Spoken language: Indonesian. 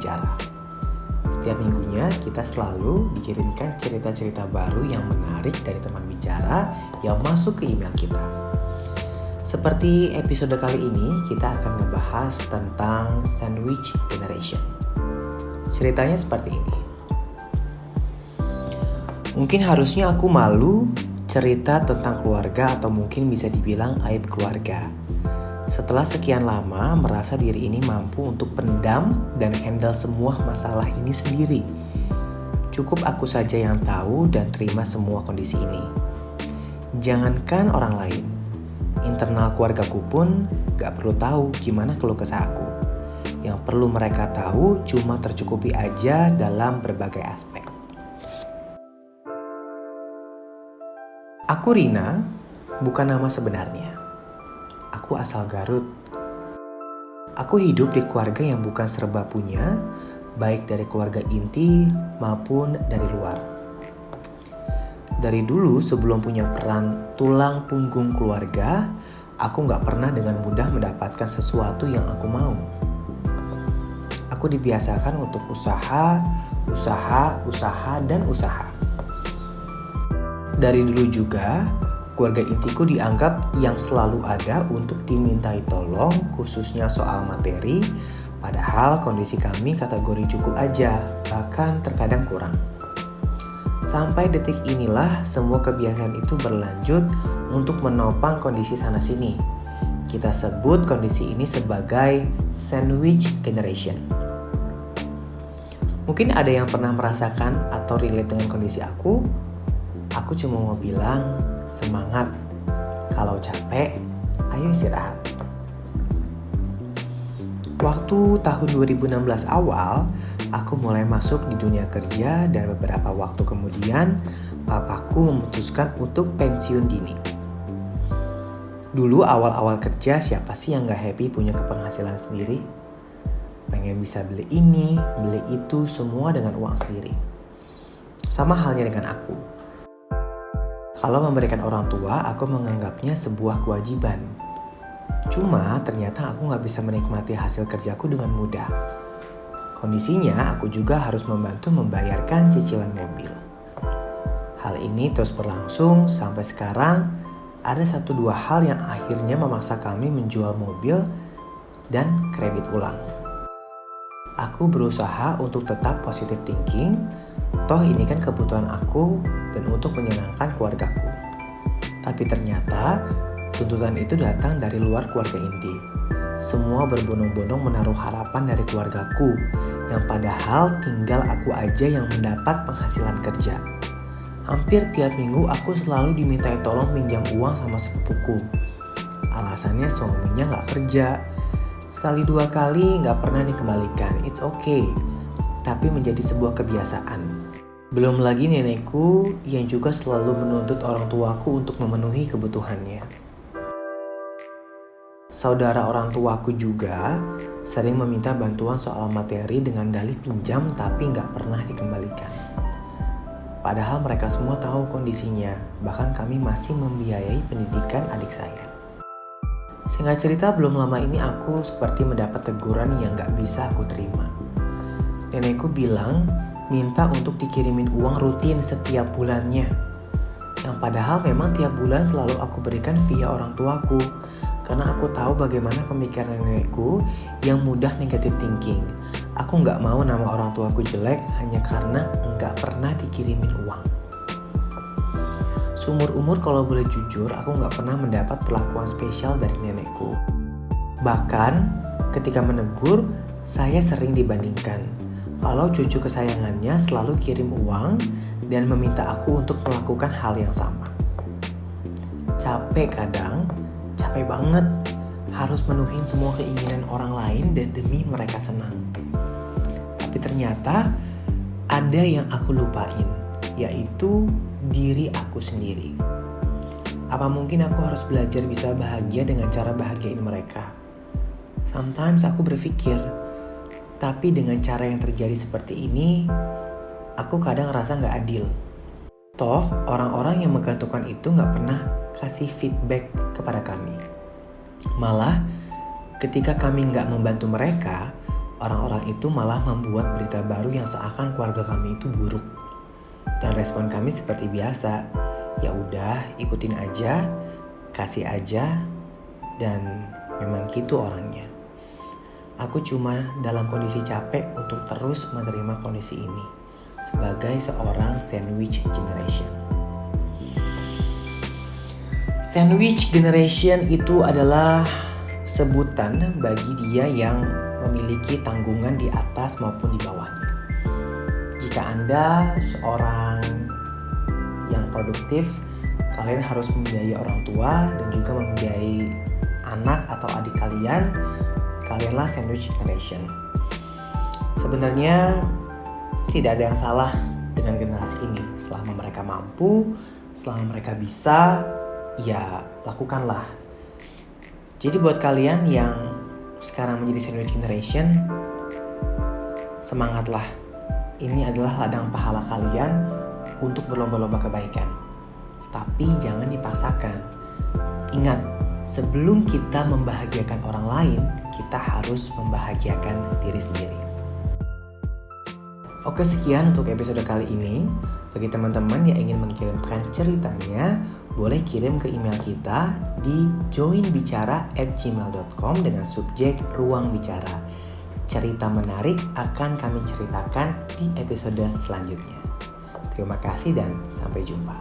bicara. Setiap minggunya kita selalu dikirimkan cerita-cerita baru yang menarik dari teman bicara yang masuk ke email kita. Seperti episode kali ini, kita akan ngebahas tentang sandwich generation. Ceritanya seperti ini. Mungkin harusnya aku malu cerita tentang keluarga atau mungkin bisa dibilang aib keluarga. Setelah sekian lama merasa diri ini mampu untuk pendam dan handle semua masalah ini sendiri. Cukup aku saja yang tahu dan terima semua kondisi ini. Jangankan orang lain, internal keluargaku pun gak perlu tahu gimana keluh kesah aku. Yang perlu mereka tahu cuma tercukupi aja dalam berbagai aspek. Aku Rina, bukan nama sebenarnya. Aku asal Garut. Aku hidup di keluarga yang bukan serba punya, baik dari keluarga inti maupun dari luar. Dari dulu sebelum punya peran tulang punggung keluarga, aku gak pernah dengan mudah mendapatkan sesuatu yang aku mau. Aku dibiasakan untuk usaha, dan usaha. Dari dulu juga, keluarga intiku dianggap yang selalu ada untuk dimintai tolong, khususnya soal materi, padahal kondisi kami kategori cukup aja, bahkan terkadang kurang. Sampai detik inilah semua kebiasaan itu berlanjut untuk menopang kondisi sana-sini. Kita sebut kondisi ini sebagai sandwich generation. Mungkin ada yang pernah merasakan atau relate dengan kondisi aku. Aku cuma mau bilang, semangat. Kalau capek, ayo istirahat. Waktu tahun 2016 awal, aku mulai masuk di dunia kerja dan beberapa waktu kemudian, papaku memutuskan untuk pensiun dini. Dulu awal-awal kerja, siapa sih yang gak happy punya kepenghasilan sendiri? Pengen bisa beli ini, beli itu, semua dengan uang sendiri. Sama halnya dengan aku. Kalau memberikan orang tua, aku menganggapnya sebuah kewajiban. Cuma ternyata aku gak bisa menikmati hasil kerjaku dengan mudah. Kondisinya aku juga harus membantu membayarkan cicilan mobil. Hal ini terus berlangsung sampai sekarang ada 1-2 hal yang akhirnya memaksa kami menjual mobil dan kredit ulang. Aku berusaha untuk tetap positive thinking, toh ini kan kebutuhan aku dan untuk menyenangkan keluargaku. Tapi ternyata tuntutan itu datang dari luar keluarga inti. Semua berbondong-bondong menaruh harapan dari keluargaku, yang padahal tinggal aku aja yang mendapat penghasilan kerja. Hampir tiap minggu aku selalu dimintai tolong pinjam uang sama sepupuku. Alasannya suaminya gak kerja. Sekali 2 kali gak pernah dikembalikan, it's okay. Tapi menjadi sebuah kebiasaan. Belum lagi nenekku yang juga selalu menuntut orang tuaku untuk memenuhi kebutuhannya. Saudara orang tuaku juga sering meminta bantuan soal materi dengan dalih pinjam tapi gak pernah dikembalikan. Padahal mereka semua tahu kondisinya, bahkan kami masih membiayai pendidikan adik saya. Singkat cerita, belum lama ini aku seperti mendapat teguran yang gak bisa aku terima. Nenekku bilang minta untuk dikirimin uang rutin setiap bulannya. Yang padahal memang tiap bulan selalu aku berikan via orang tuaku. Karena aku tahu bagaimana pemikiran nenekku yang mudah negative thinking. Aku gak mau nama orang tuaku jelek hanya karena gak pernah dikirimin uang. Seumur umur kalau boleh jujur, aku gak pernah mendapat perlakuan spesial dari nenekku. Bahkan ketika menegur, saya sering dibandingkan. Kalau cucu kesayangannya selalu kirim uang dan meminta aku untuk melakukan hal yang sama. Capek kadang, capek banget. Harus menuhin semua keinginan orang lain dan demi mereka senang. Tapi ternyata ada yang aku lupain, yaitu diri aku sendiri. Apa mungkin aku harus belajar bisa bahagia dengan cara bahagiain mereka? Sometimes aku berpikir, tapi dengan cara yang terjadi seperti ini, aku kadang ngerasa gak adil. Toh, orang-orang yang menggantungkan itu gak pernah kasih feedback kepada kami. Malah, ketika kami gak membantu mereka, orang-orang itu malah membuat berita baru yang seakan keluarga kami itu buruk. Dan respon kami seperti biasa, ya udah ikutin aja, kasih aja, dan memang gitu orangnya. Aku cuma dalam kondisi capek untuk terus menerima kondisi ini sebagai seorang sandwich generation. Sandwich generation itu adalah sebutan bagi dia yang memiliki tanggungan di atas maupun di bawahnya. Jika Anda seorang yang produktif, kalian harus membiayai orang tua dan juga membiayai anak atau adik kalian. Kalianlah sandwich generation. Sebenarnya tidak ada yang salah dengan generasi ini. Selama mereka mampu, selama mereka bisa, ya lakukanlah. Jadi buat kalian yang sekarang menjadi sandwich generation, semangatlah. Ini adalah ladang pahala kalian untuk berlomba-lomba kebaikan. Tapi jangan dipaksakan. Ingat, sebelum kita membahagiakan orang lain, kita harus membahagiakan diri sendiri. Oke, sekian untuk episode kali ini. Bagi teman-teman yang ingin mengirimkan ceritanya, boleh kirim ke email kita di joinbicara@gmail.com dengan subjek ruang bicara. Cerita menarik akan kami ceritakan di episode selanjutnya. Terima kasih dan sampai jumpa.